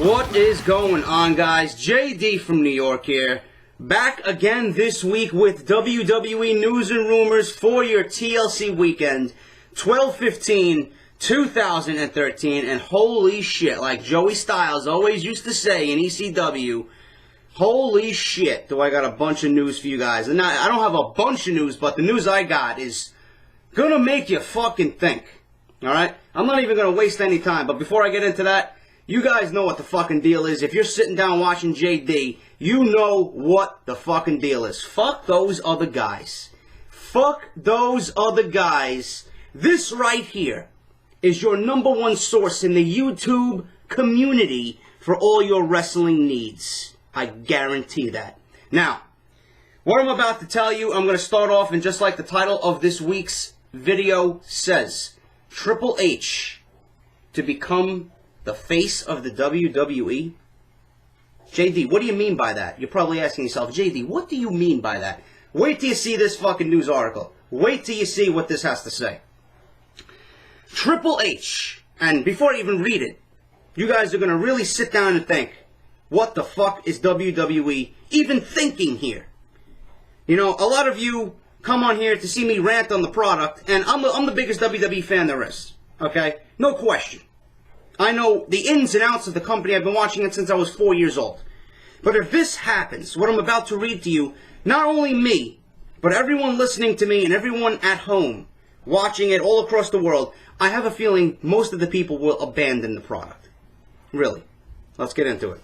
What is going on, guys? JD from New York here. Back again this week with WWE News and Rumors for your TLC weekend, 12/15/2013. And holy shit, like Joey Styles always used to say in ECW, holy shit, do I got a bunch of news for you guys. And I don't have a bunch of news, but the news I got is gonna make you fucking think. Alright? I'm not even gonna waste any time, but before I get into that, you guys know what the fucking deal is. If you're sitting down watching JD, you know what the fucking deal is. Fuck those other guys. Fuck those other guys. This right here is your #1 source in the YouTube community for all your wrestling needs. I guarantee that. Now, what I'm about to tell you, I'm going to start off, and just like the title of this week's video says, Triple H to become the face of the WWE? JD, what do you mean by that? You're probably asking yourself, JD, what do you mean by that? Wait till you see this fucking news article. Wait till you see what this has to say. Triple H, and before I even read it, you guys are going to really sit down and think, what the fuck is WWE even thinking here? You know, a lot of you come on here to see me rant on the product, and I'm the biggest WWE fan there is. Okay? No question. I know the ins and outs of the company. I've been watching it since I was 4 years old. But if this happens, what I'm about to read to you, not only me, but everyone listening to me and everyone at home watching it all across the world, I have a feeling most of the people will abandon the product. Really. Let's get into it.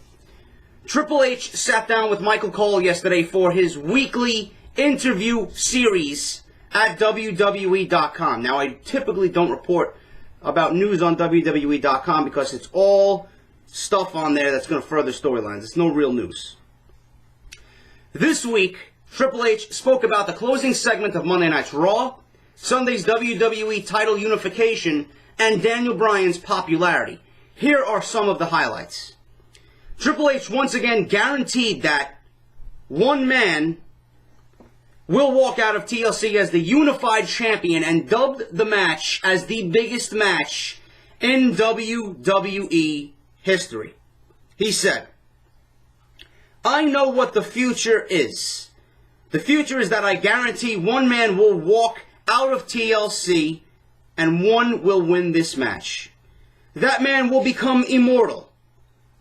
Triple H sat down with Michael Cole yesterday for his weekly interview series at WWE.com. Now, I typically don't report about news on WWE.com because it's all stuff on there that's going to further storylines. It's no real news. This week, Triple H spoke about the closing segment of Monday Night's Raw, Sunday's WWE title unification, and Daniel Bryan's popularity. Here are some of the highlights. Triple H once again guaranteed that one man will walk out of TLC as the unified champion and dubbed the match as the biggest match in WWE history. He said, I know what the future is. The future is that I guarantee one man will walk out of TLC and one will win this match. That man will become immortal.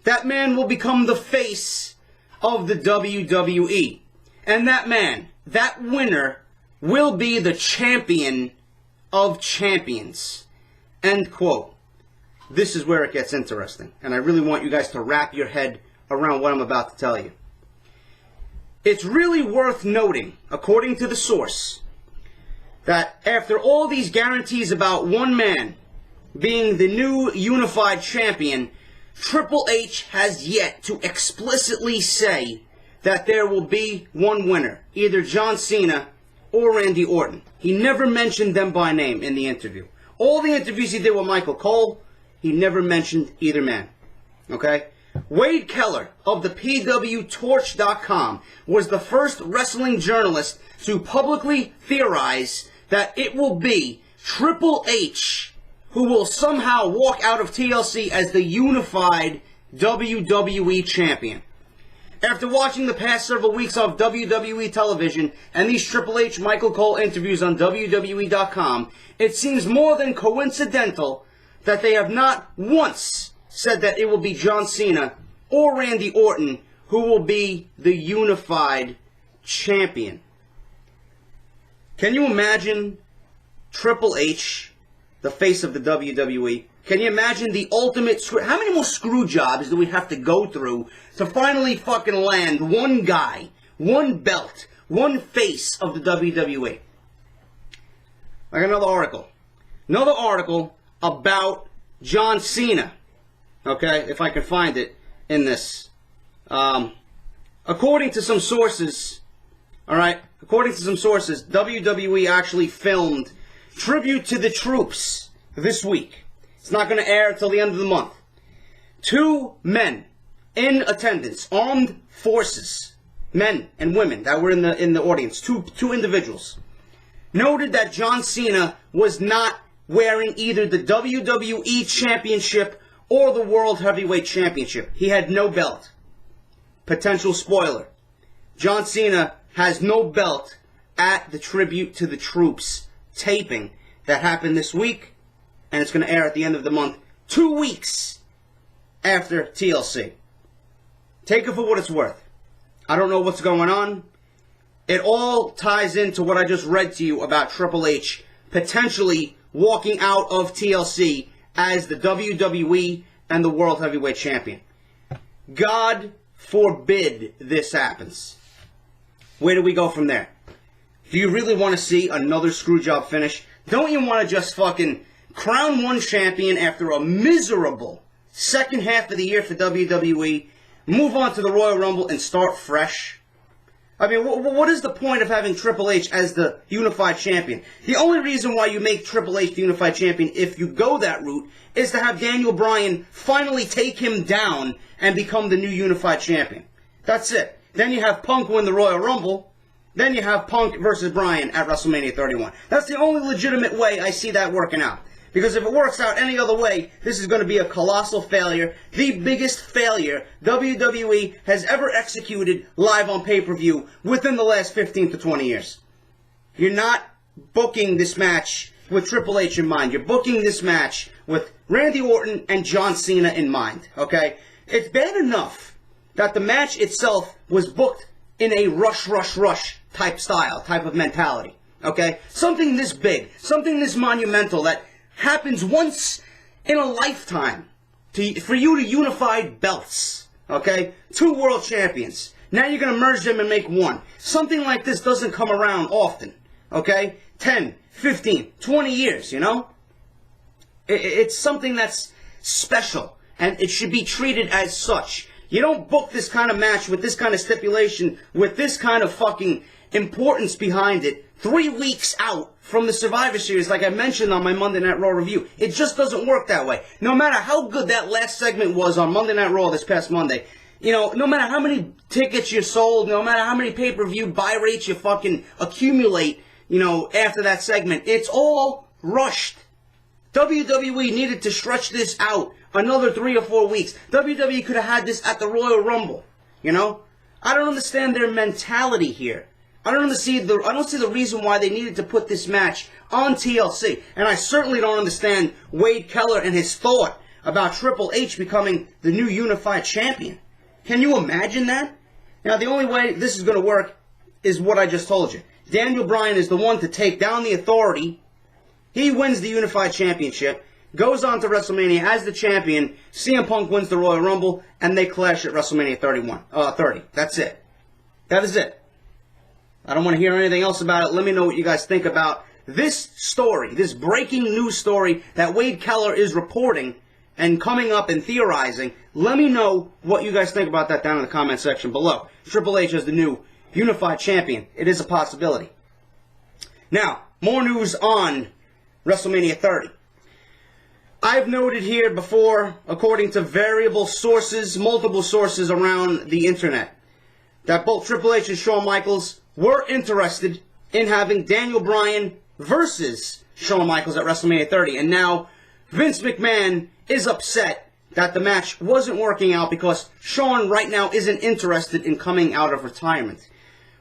That man will become the face of the WWE. And that man, that winner, will be the champion of champions. End quote. This is where it gets interesting. And I really want you guys to wrap your head around what I'm about to tell you. It's really worth noting, according to the source, that after all these guarantees about one man being the new unified champion, Triple H has yet to explicitly say that there will be one winner, either John Cena or Randy Orton. He never mentioned them by name in the interview. All the interviews he did with Michael Cole, he never mentioned either man. Okay? Wade Keller of the PWTorch.com was the first wrestling journalist to publicly theorize that it will be Triple H who will somehow walk out of TLC as the unified WWE champion. After watching the past several weeks of WWE television and these Triple H Michael Cole interviews on WWE.com, it seems more than coincidental that they have not once said that it will be John Cena or Randy Orton who will be the unified champion. Can you imagine Triple H, the face of the WWE? Can you imagine the ultimate how many more screw jobs do we have to go through to finally fucking land one guy, one belt, one face of the WWE? I got another article. Another article about John Cena. Okay, if I can find it in this. According to some sources, WWE actually filmed Tribute to the Troops this week. It's not going to air until the end of the month. 2 men in attendance, armed forces, men and women that were in the audience, two individuals, noted that John Cena was not wearing either the WWE Championship or the World Heavyweight Championship. He had no belt. Potential spoiler. John Cena has no belt at the Tribute to the Troops taping that happened this week, and it's going to air at the end of the month, 2 weeks after TLC. Take it for what it's worth. I don't know what's going on. It all ties into what I just read to you about Triple H potentially walking out of TLC as the WWE and the World Heavyweight Champion. God forbid this happens. Where do we go from there? Do you really want to see another screwjob finish? Don't you want to just fucking crown one champion after a miserable second half of the year for WWE, move on to the Royal Rumble, and start fresh? I mean, what is the point of having Triple H as the unified champion? The only reason why you make Triple H the unified champion, if you go that route, is to have Daniel Bryan finally take him down and become the new unified champion. That's it. Then you have Punk win the Royal Rumble. Then you have Punk versus Bryan at WrestleMania 31. That's the only legitimate way I see that working out. Because if it works out any other way, this is going to be a colossal failure. The biggest failure WWE has ever executed live on pay-per-view within the last 15 to 20 years. You're not booking this match with Triple H in mind. You're booking this match with Randy Orton and John Cena in mind. Okay? It's bad enough that the match itself was booked in a rush type style, type of mentality. Okay? Something this big, something this monumental that happens once in a lifetime for you to unify belts, okay? 2 world champions. Now you're going to merge them and make one. Something like this doesn't come around often, okay? 10, 15, 20 years, you know? It's something that's special, and it should be treated as such. You don't book this kind of match with this kind of stipulation, with this kind of fucking importance behind it, 3 weeks out from the Survivor Series, like I mentioned on my Monday Night Raw review. It just doesn't work that way. No matter how good that last segment was on Monday Night Raw this past Monday, you know, no matter how many tickets you sold, no matter how many pay-per-view buy rates you fucking accumulate, you know, after that segment, it's all rushed. WWE needed to stretch this out another 3 or 4 weeks. WWE could have had this at the Royal Rumble, you know? I don't understand their mentality here. I don't see the reason why they needed to put this match on TLC. And I certainly don't understand Wade Keller and his thought about Triple H becoming the new unified champion. Can you imagine that? Now, the only way this is going to work is what I just told you. Daniel Bryan is the one to take down the Authority. He wins the unified championship, goes on to WrestleMania as the champion. CM Punk wins the Royal Rumble, and they clash at WrestleMania 30. That's it. That is it. I don't want to hear anything else about it. Let me know what you guys think about this story, this breaking news story that Wade Keller is reporting and coming up and theorizing. Let me know what you guys think about that down in the comment section below. Triple H as the new unified champion. It is a possibility. Now, more news on WrestleMania 30. I've noted here before, according to variable sources, multiple sources around the internet, that both Triple H and Shawn Michaels were interested in having Daniel Bryan versus Shawn Michaels at WrestleMania 30. And now Vince McMahon is upset that the match wasn't working out because Shawn right now isn't interested in coming out of retirement.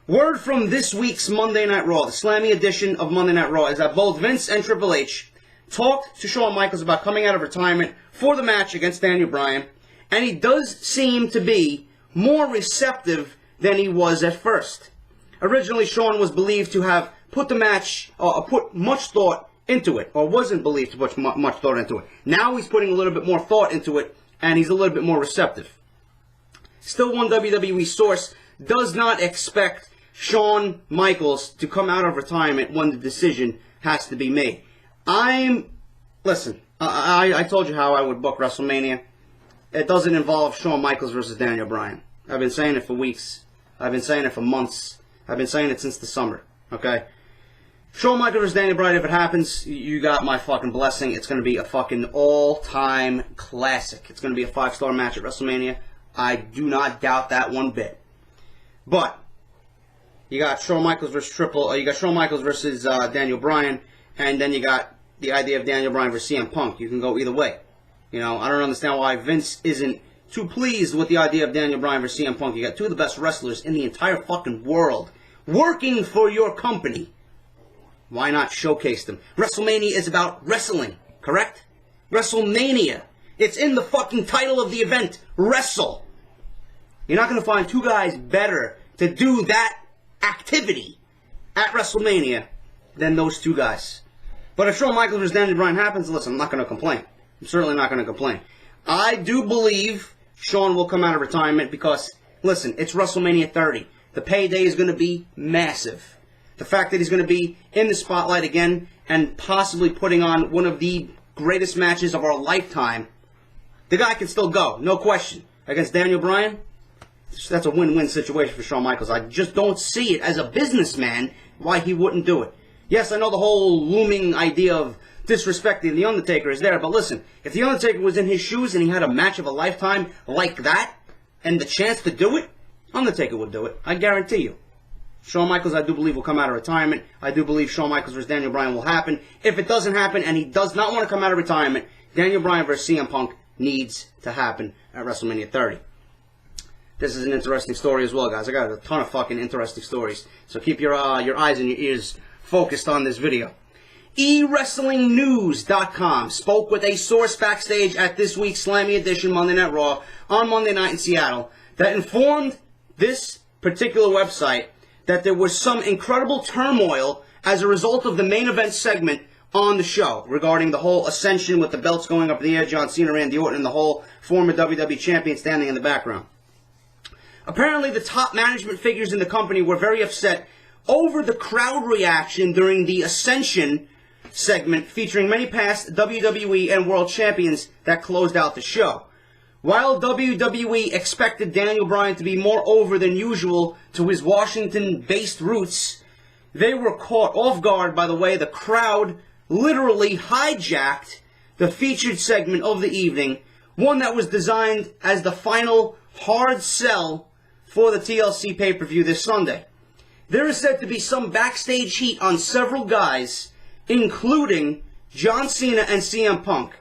Word from this week's Monday Night Raw, the Slammy edition of Monday Night Raw, is that both Vince and Triple H talked to Shawn Michaels about coming out of retirement for the match against Daniel Bryan, and he does seem to be more receptive than he was at first. Originally, Shawn was believed to have put the match, put much thought into it, or wasn't believed to put much thought into it. Now he's putting a little bit more thought into it, and he's a little bit more receptive. Still, one WWE source does not expect Shawn Michaels to come out of retirement when the decision has to be made. Listen, I told you how I would book WrestleMania. It doesn't involve Shawn Michaels versus Daniel Bryan. I've been saying it for weeks. I've been saying it for months. I've been saying it since the summer, okay? Shawn Michaels versus Daniel Bryan, if it happens, you got my fucking blessing. It's going to be a fucking all-time classic. It's going to be a 5-star match at WrestleMania. I do not doubt that one bit. But you got Shawn Michaels versus Daniel Bryan, and then you got the idea of Daniel Bryan versus CM Punk. You can go either way. You know, I don't understand why Vince isn't too pleased with the idea of Daniel Bryan versus CM Punk. You got two of the best wrestlers in the entire fucking world working for your company. Why not showcase them? WrestleMania is about wrestling, correct? WrestleMania. It's in the fucking title of the event. Wrestle. You're not going to find two guys better to do that activity at WrestleMania than those two guys. But if Shawn Michaels versus Daniel Bryan happens, listen, I'm not going to complain. I'm certainly not going to complain. I do believe Shawn will come out of retirement because, listen, it's WrestleMania 30. The payday is going to be massive. The fact that he's going to be in the spotlight again and possibly putting on one of the greatest matches of our lifetime, the guy can still go, no question. Against Daniel Bryan, that's a win-win situation for Shawn Michaels. I just don't see it as a businessman why he wouldn't do it. Yes, I know the whole looming idea of disrespecting The Undertaker is there, but listen, if The Undertaker was in his shoes and he had a match of a lifetime like that, and the chance to do it, Undertaker would do it. I guarantee you. Shawn Michaels, I do believe, will come out of retirement. I do believe Shawn Michaels versus Daniel Bryan will happen. If it doesn't happen and he does not want to come out of retirement, Daniel Bryan versus CM Punk needs to happen at WrestleMania 30. This is an interesting story as well, guys. I got a ton of fucking interesting stories. So keep your eyes and your ears focused on this video. eWrestlingNews.com spoke with a source backstage at this week's Slammy Edition Monday Night Raw on Monday night in Seattle that informed this particular website that there was some incredible turmoil as a result of the main event segment on the show regarding the whole ascension with the belts going up in the air, John Cena, Randy Orton, and the whole former WWE champion standing in the background. Apparently, the top management figures in the company were very upset over the crowd reaction during the Ascension segment featuring many past WWE and World Champions that closed out the show. While WWE expected Daniel Bryan to be more over than usual to his Washington-based roots, they were caught off guard by the way the crowd literally hijacked the featured segment of the evening, one that was designed as the final hard sell for the TLC pay-per-view this Sunday. There is said to be some backstage heat on several guys, including John Cena and CM Punk.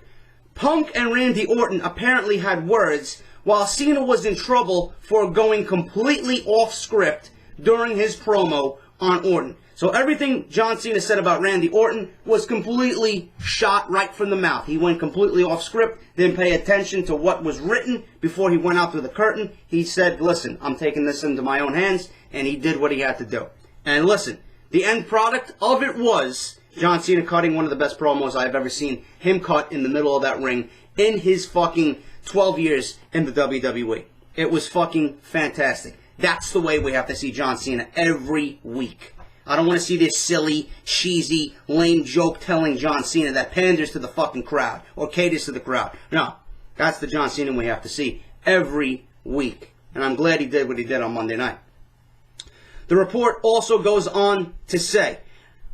Punk and Randy Orton apparently had words, while Cena was in trouble for going completely off script during his promo on Orton. So everything John Cena said about Randy Orton was completely shot right from the mouth. He went completely off script, didn't pay attention to what was written before he went out through the curtain. He said, listen, I'm taking this into my own hands, and he did what he had to do. And listen, the end product of it was John Cena cutting one of the best promos I've ever seen him cut in the middle of that ring in his fucking 12 years in the WWE. It was fucking fantastic. That's the way we have to see John Cena every week. I don't want to see this silly, cheesy, lame joke-telling John Cena that panders to the fucking crowd or caters to the crowd. No, that's the John Cena we have to see every week. And I'm glad he did what he did on Monday night. The report also goes on to say,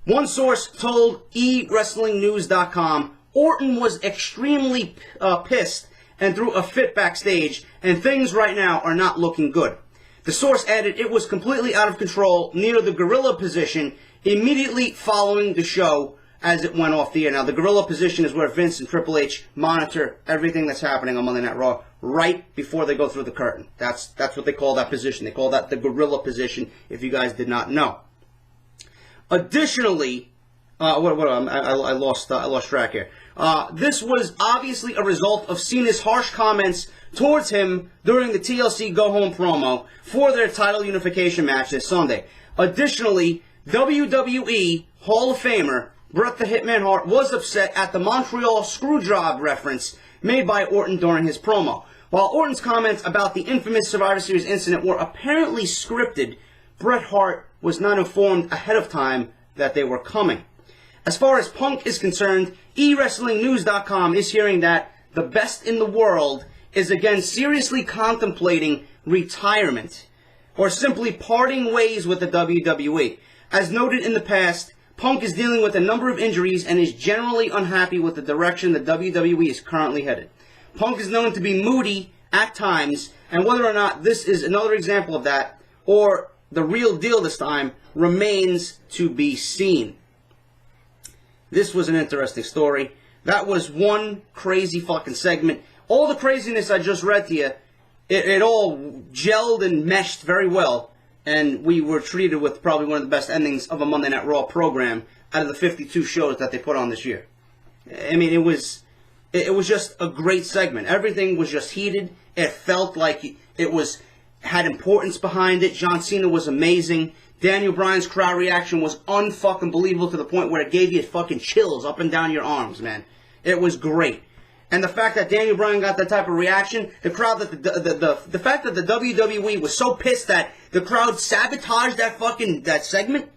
one source told eWrestlingNews.com Orton was extremely pissed and threw a fit backstage, and things right now are not looking good. The source added it was completely out of control near the gorilla position immediately following the show as it went off the air. Now, the gorilla position is where Vince and Triple H monitor everything that's happening on Monday Night Raw right before they go through the curtain. That's what they call that position. They call that the gorilla position, if you guys did not know. Additionally, I lost track here. This was obviously a result of Cena's harsh comments towards him during the TLC Go Home promo for their title unification match this Sunday. Additionally, WWE Hall of Famer Bret the Hitman Hart was upset at the Montreal Screwjob reference made by Orton during his promo. While Orton's comments about the infamous Survivor Series incident were apparently scripted, Bret Hart was not informed ahead of time that they were coming. As far as Punk is concerned, eWrestlingNews.com is hearing that the best in the world is again seriously contemplating retirement or simply parting ways with the WWE. As noted in the past, Punk is dealing with a number of injuries and is generally unhappy with the direction the WWE is currently headed. Punk is known to be moody at times, and whether or not this is another example of that or the real deal this time remains to be seen. This was an interesting story. That was one crazy fucking segment. All the craziness I just read to you, it all gelled and meshed very well. And we were treated with probably one of the best endings of a Monday Night Raw program out of the 52 shows that they put on this year. I mean, it was just a great segment. Everything was just heated. It felt like it had importance behind it. John Cena was amazing. Daniel Bryan's crowd reaction was unfucking believable to the point where it gave you fucking chills up and down your arms, man. It was great. And the fact that Daniel Bryan got that type of reaction, the crowd, the fact that the WWE was so pissed that the crowd sabotaged that segment,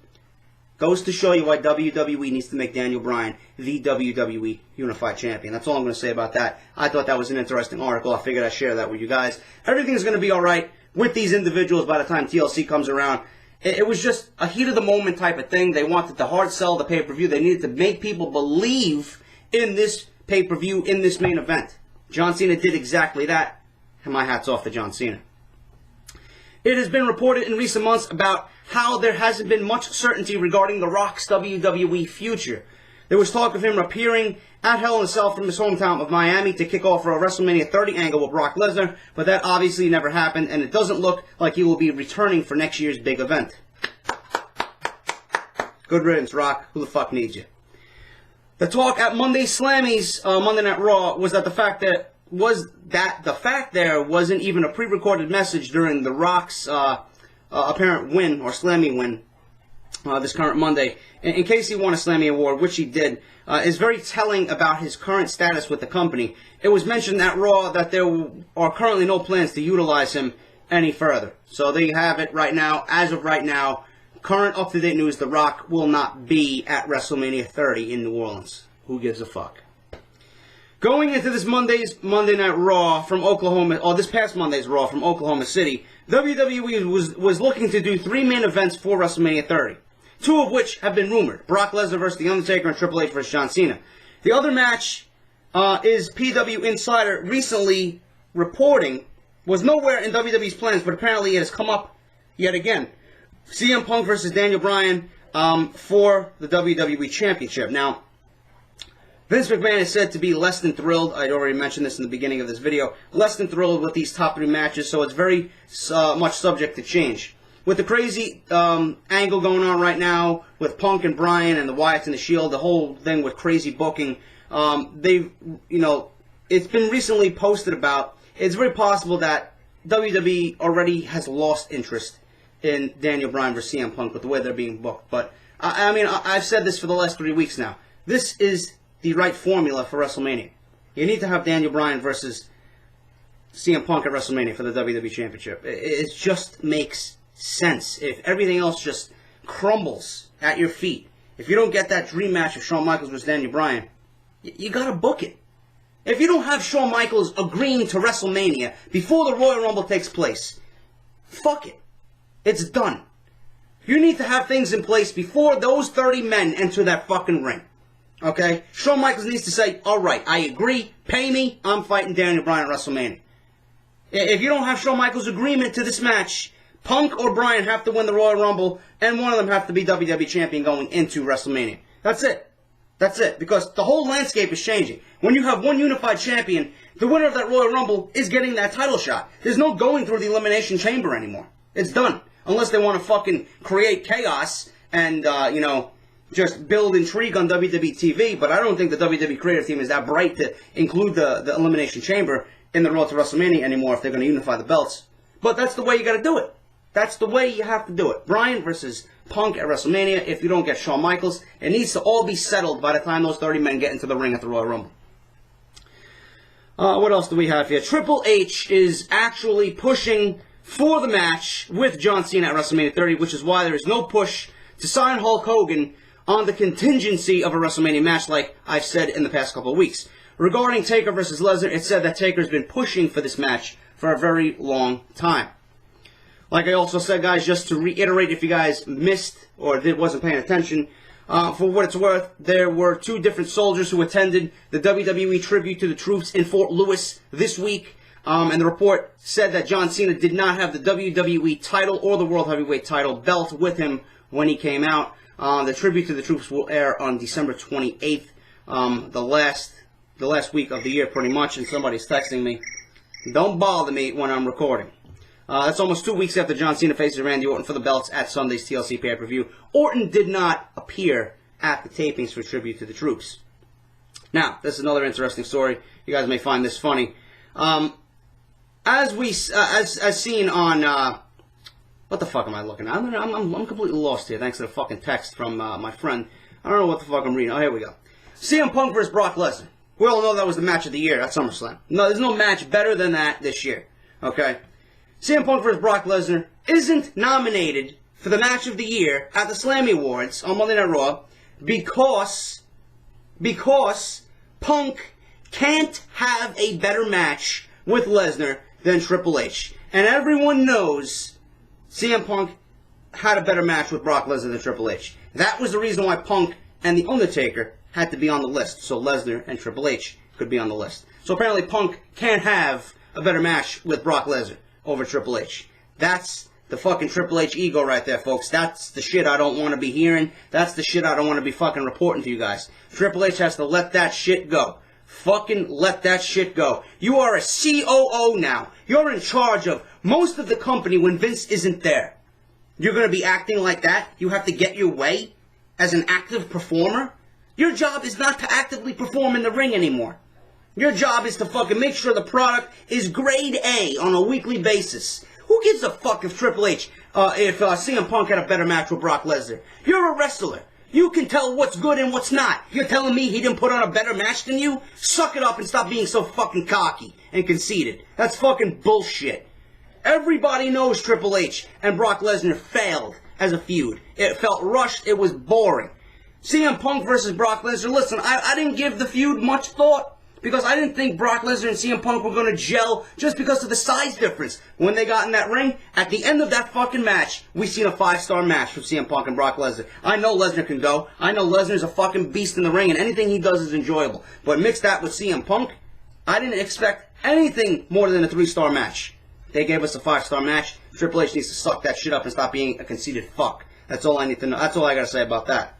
goes to show you why WWE needs to make Daniel Bryan the WWE Unified Champion. That's all I'm going to say about that. I thought that was an interesting article. I figured I'd share that with you guys. Everything's going to be alright with these individuals by the time TLC comes around. It was just a heat of the moment type of thing. They wanted to hard sell the pay-per-view. They needed to make people believe in this pay-per-view, in this main event. John Cena did exactly that. And my hat's off to John Cena. It has been reported in recent months about how there hasn't been much certainty regarding The Rock's WWE future. There was talk of him appearing at Hell in a Cell from his hometown of Miami to kick off for a WrestleMania 30 angle with Brock Lesnar, but that obviously never happened, and it doesn't look like he will be returning for next year's big event. Good riddance, Rock. Who the fuck needs you? The talk at Monday Slammy's Monday Night Raw was that the fact there wasn't even a pre-recorded message during The Rock's apparent win, or Slammy win, this current Monday. In case he won a Slammy Award, which he did, is very telling about his current status with the company. It was mentioned at Raw that there are currently no plans to utilize him any further. So there you have it right now. As of right now, current up-to-date news, The Rock will not be at WrestleMania 30 in New Orleans. Who gives a fuck? Going into this Monday's Monday Night Raw from Oklahoma, or this past Monday's Raw from Oklahoma City, WWE was looking to do 3 main events for WrestleMania 30. 2 of which have been rumored. Brock Lesnar versus The Undertaker and Triple H versus John Cena. The other match is PW Insider recently reporting was nowhere in WWE's plans, but apparently it has come up yet again. CM Punk versus Daniel Bryan for the WWE Championship. Now, Vince McMahon is said to be less than thrilled. I'd already mentioned this in the beginning of this video. Less than thrilled with these top 3 matches, so it's very much subject to change. With the crazy angle going on right now with Punk and Bryan and the Wyatts and the Shield, the whole thing with crazy booking, it's been recently posted about. It's very possible that WWE already has lost interest in Daniel Bryan versus CM Punk with the way they're being booked. But I've said this for the last 3 weeks now. This is the right formula for WrestleMania. You need to have Daniel Bryan versus CM Punk at WrestleMania for the WWE Championship. It just makes sense. If everything else just crumbles at your feet, if you don't get that dream match of Shawn Michaels versus Daniel Bryan, you gotta book it. If you don't have Shawn Michaels agreeing to WrestleMania before the Royal Rumble takes place, fuck it. It's done. You need to have things in place before those 30 men enter that fucking ring. Okay? Shawn Michaels needs to say, alright, I agree, pay me, I'm fighting Daniel Bryan at WrestleMania. If you don't have Shawn Michaels' agreement to this match, Punk or Bryan have to win the Royal Rumble, and one of them have to be WWE Champion going into WrestleMania. That's it. That's it. Because the whole landscape is changing. When you have one unified champion, the winner of that Royal Rumble is getting that title shot. There's no going through the Elimination Chamber anymore. It's done. Unless they want to fucking create chaos and, just build intrigue on WWE TV. But I don't think the WWE creative team is that bright to include the Elimination Chamber in the Road to WrestleMania anymore if they're going to unify the belts. But that's the way you got to do it. That's the way you have to do it. Bryan versus Punk at WrestleMania. If you don't get Shawn Michaels, it needs to all be settled by the time those 30 men get into the ring at the Royal Rumble. What else do we have here? Triple H is actually pushing for the match with John Cena at WrestleMania 30, which is why there is no push to sign Hulk Hogan on the contingency of a WrestleMania match like I've said in the past couple of weeks. Regarding Taker versus Lesnar, it said that Taker's been pushing for this match for a very long time. Like I also said, guys, just to reiterate, if you guys missed or wasn't paying attention, for what it's worth, there were 2 different soldiers who attended the WWE tribute to the troops in Fort Lewis this week. And the report said that John Cena did not have the WWE title or the World Heavyweight title belt with him when he came out. The tribute to the troops will air on December 28th the last week of the year pretty much, and somebody's texting me. Don't bother me when I'm recording. That's almost 2 weeks after John Cena faces Randy Orton for the belts at Sunday's TLC pay-per-view. Orton did not appear at the tapings for tribute to the troops. Now, this is another interesting story. You guys may find this funny. As seen on, what the fuck am I looking at? I'm completely lost here, thanks to the fucking text from my friend. I don't know what the fuck I'm reading. Oh, here we go. CM Punk versus Brock Lesnar. We all know that was the match of the year at SummerSlam. No, there's no match better than that this year. Okay? CM Punk versus Brock Lesnar isn't nominated for the match of the year at the Slammy Awards on Monday Night Raw because Punk can't have a better match with Lesnar than Triple H. And everyone knows CM Punk had a better match with Brock Lesnar than Triple H. That was the reason why Punk and The Undertaker had to be on the list, so Lesnar and Triple H could be on the list. So apparently Punk can't have a better match with Brock Lesnar over Triple H. That's the fucking Triple H ego right there, folks. That's the shit I don't want to be hearing. That's the shit I don't want to be fucking reporting to you guys. Triple H has to let that shit go. Fucking let that shit go. You are a COO now. You're in charge of most of the company when Vince isn't there. You're going to be acting like that? You have to get your way as an active performer? Your job is not to actively perform in the ring anymore. Your job is to fucking make sure the product is grade A on a weekly basis. Who gives a fuck if Triple H, if CM Punk had a better match with Brock Lesnar? You're a wrestler. You can tell what's good and what's not. You're telling me he didn't put on a better match than you? Suck it up and stop being so fucking cocky and conceited. That's fucking bullshit. Everybody knows Triple H and Brock Lesnar failed as a feud. It felt rushed. It was boring. CM Punk versus Brock Lesnar. Listen, I didn't give the feud much thought because I didn't think Brock Lesnar and CM Punk were going to gel just because of the size difference. When they got in that ring, at the end of that fucking match, we seen a 5-star match from CM Punk and Brock Lesnar. I know Lesnar can go. I know Lesnar's a fucking beast in the ring, and anything he does is enjoyable. But mix that with CM Punk, I didn't expect anything more than a 3-star match. They gave us a 5-star match. Triple H needs to suck that shit up and stop being a conceited fuck. That's all I need to know. That's all I gotta say about that.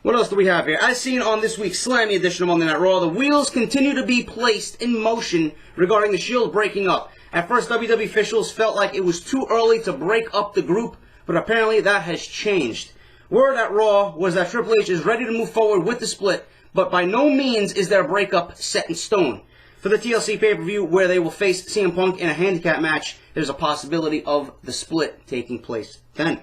What else do we have here? As seen on this week's Slammy edition of Monday Night Raw, the wheels continue to be placed in motion regarding the Shield breaking up. At first, WWE officials felt like it was too early to break up the group, but apparently that has changed. Word at Raw was that Triple H is ready to move forward with the split, but by no means is their breakup set in stone. For the TLC pay-per-view, where they will face CM Punk in a handicap match, there's a possibility of the split taking place then.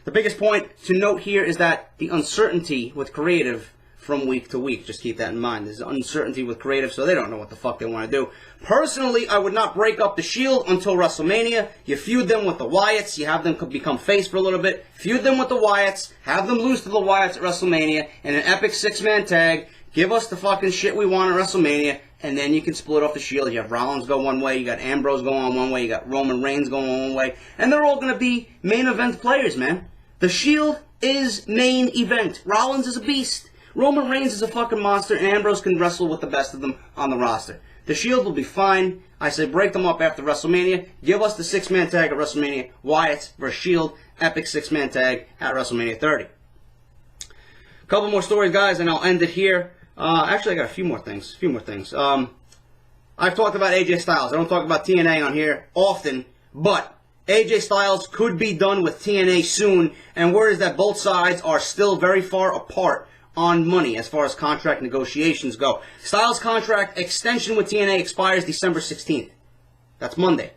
The biggest point to note here is that the uncertainty with creative from week to week. Just keep that in mind. There's uncertainty with creative, so they don't know what the fuck they want to do. Personally, I would not break up the Shield until WrestleMania. You feud them with the Wyatts. You have them become face for a little bit. Feud them with the Wyatts. Have them lose to the Wyatts at WrestleMania in an epic 6-man tag. Give us the fucking shit we want at WrestleMania, and then you can split off the Shield. You have Rollins go one way, you got Ambrose going on one way, you got Roman Reigns going on one way, and they're all going to be main event players, man. The Shield is main event. Rollins is a beast. Roman Reigns is a fucking monster, and Ambrose can wrestle with the best of them on the roster. The Shield will be fine. I say break them up after WrestleMania. Give us the 6-man tag at WrestleMania. Wyatt versus Shield, epic 6-man tag at WrestleMania 30. Couple more stories, guys, and I'll end it here. Actually, I got a few more things. I've talked about AJ Styles. I don't talk about TNA on here often, but AJ Styles could be done with TNA soon, and word is that both sides are still very far apart on money as far as contract negotiations go. Styles' contract extension with TNA expires December 16th. That's Monday.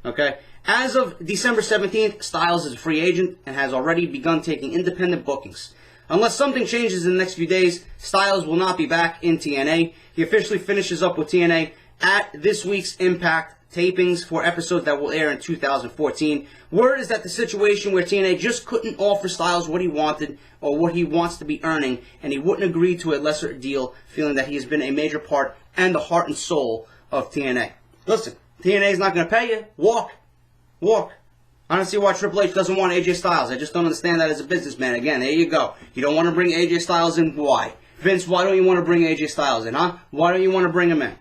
Okay? As of December 17th, Styles is a free agent and has already begun taking independent bookings. Unless something changes in the next few days, Styles will not be back in TNA. He officially finishes up with TNA at this week's Impact tapings for episodes that will air in 2014. Word is that the situation where TNA just couldn't offer Styles what he wanted or what he wants to be earning, and he wouldn't agree to a lesser deal, feeling that he has been a major part and the heart and soul of TNA. Listen, TNA is not going to pay you. Walk. I don't see why Triple H doesn't want AJ Styles. I just don't understand that as a businessman. Again, there you go. You don't want to bring AJ Styles in. Why? Vince, why don't you want to bring AJ Styles in, huh? Why don't you want to bring him in?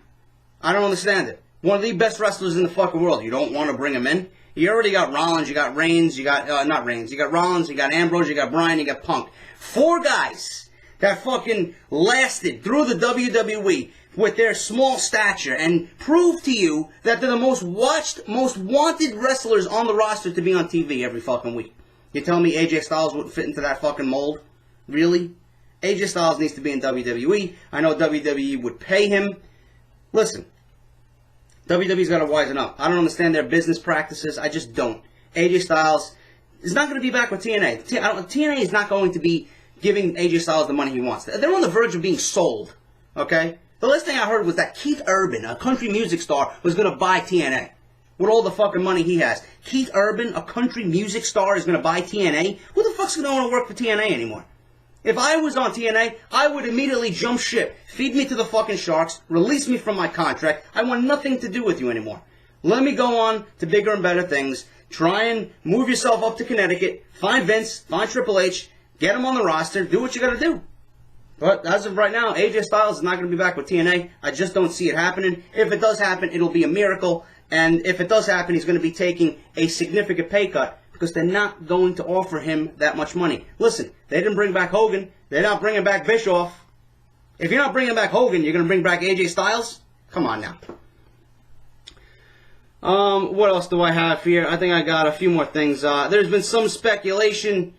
I don't understand it. One of the best wrestlers in the fucking world. You don't want to bring him in? You already got Rollins, you got Reigns, you got, not Reigns, you got Rollins, you got Ambrose, you got Bryan, you got Punk. 4 guys that fucking lasted through the WWE with their small stature and proved to you that they're the most watched, most wanted wrestlers on the roster to be on TV every fucking week. You tell me AJ Styles wouldn't fit into that fucking mold? Really? AJ Styles needs to be in WWE. I know WWE would pay him. Listen, WWE's got to wisen up. I don't understand their business practices. I just don't. AJ Styles is not going to be back with TNA. TNA is not going to be giving AJ Styles the money he wants. They're on the verge of being sold. Okay? The last thing I heard was that Keith Urban, a country music star, was going to buy TNA. With all the fucking money he has. Keith Urban, a country music star, is going to buy TNA? Who the fuck's going to want to work for TNA anymore? If I was on TNA, I would immediately jump ship. Feed me to the fucking Sharks. Release me from my contract. I want nothing to do with you anymore. Let me go on to bigger and better things. Try and move yourself up to Connecticut. Find Vince. Find Triple H. Get him on the roster. Do what you got to do. But as of right now, AJ Styles is not going to be back with TNA. I just don't see it happening. If it does happen, it'll be a miracle. And if it does happen, he's going to be taking a significant pay cut because they're not going to offer him that much money. Listen, they didn't bring back Hogan. They're not bringing back Bischoff. If you're not bringing back Hogan, you're going to bring back AJ Styles? Come on now. What else do I have here? I think I got a few more things. There's been some speculation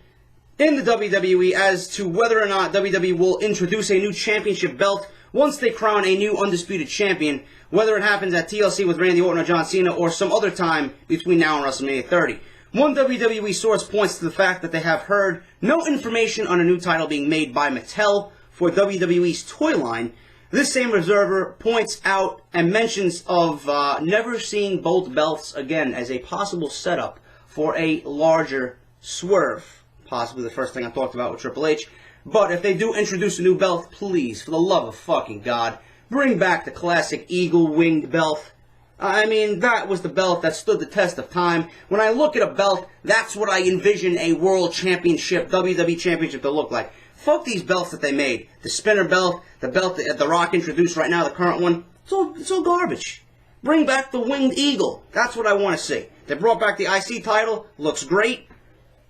in the WWE as to whether or not WWE will introduce a new championship belt once they crown a new undisputed champion, whether it happens at TLC with Randy Orton or John Cena or some other time between now and WrestleMania 30. One WWE source points to the fact that they have heard no information on a new title being made by Mattel for WWE's toy line. This same observer points out and mentions of never seeing both belts again as a possible setup for a larger swerve. Possibly the first thing I talked about with Triple H. But if they do introduce a new belt, please, for the love of fucking God, bring back the classic eagle-winged belt. I mean, that was the belt that stood the test of time. When I look at a belt, that's what I envision a world championship, WWE championship to look like. Fuck these belts that they made. The spinner belt, the belt that The Rock introduced right now, the current one. It's all garbage. Bring back the winged eagle. That's what I want to see. They brought back the IC title. Looks great.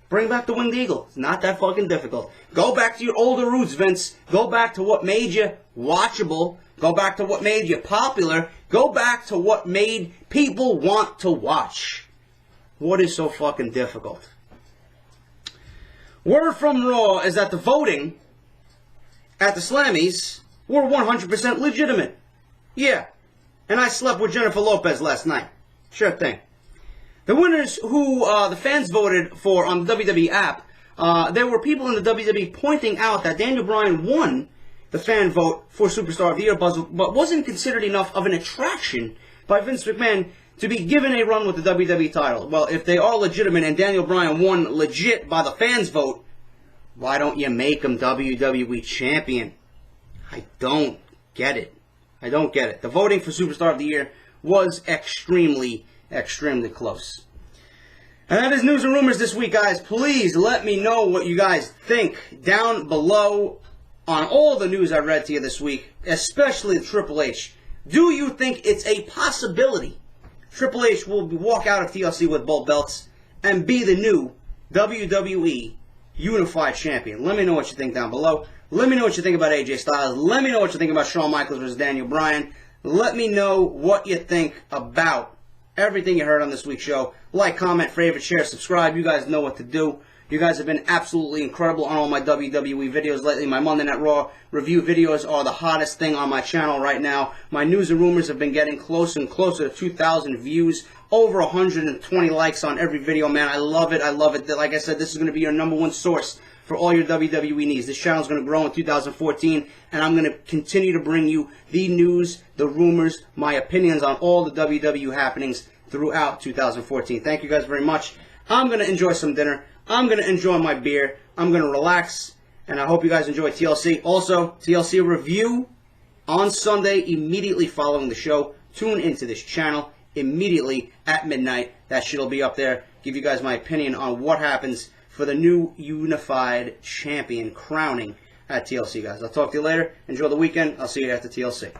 Bring back the winged eagle. It's not that fucking difficult. Go back to your older roots, Vince. Go back to what made you watchable. Go back to what made you popular. Go back to what made people want to watch. What is so fucking difficult? Word from Raw is that the voting at the Slammies were 100% legitimate. Yeah. And I slept with Jennifer Lopez last night. Sure thing. The winners who the fans voted for on the WWE app, there were people in the WWE pointing out that Daniel Bryan won the fan vote for Superstar of the Year, but wasn't considered enough of an attraction by Vince McMahon to be given a run with the WWE title. Well, if they are legitimate and Daniel Bryan won legit by the fans' vote, why don't you make him WWE Champion? I don't get it. I don't get it. The voting for Superstar of the Year was extremely close. And that is News and Rumors this week, guys. Please let me know what you guys think down below on all the news I read to you this week, especially Triple H. Do you think it's a possibility Triple H will walk out of TLC with both belts and be the new WWE Unified Champion? Let me know what you think down below. Let me know what you think about AJ Styles. Let me know what you think about Shawn Michaels versus Daniel Bryan. Let me know what you think about everything you heard on this week's show. Like, comment, favorite, share, subscribe. You guys know what to do. You guys have been absolutely incredible on all my WWE videos lately. My Monday Night Raw review videos are the hottest thing on my channel right now. My News and Rumors have been getting closer and closer to 2,000 views. Over 120 likes on every video, man. I love it. I love it. Like I said, this is going to be your #1 source for all your WWE needs. This channel is going to grow in 2014, and I'm going to continue to bring you the news, the rumors, my opinions on all the WWE happenings throughout 2014. Thank you guys very much. I'm going to enjoy some dinner. I'm going to enjoy my beer. I'm going to relax, and I hope you guys enjoy TLC. Also, TLC review on Sunday immediately following the show. Tune into this channel immediately at midnight. That shit'll be up there. Give you guys my opinion on what happens for the new Unified Champion crowning at TLC, guys. I'll talk to you later. Enjoy the weekend. I'll see you after TLC.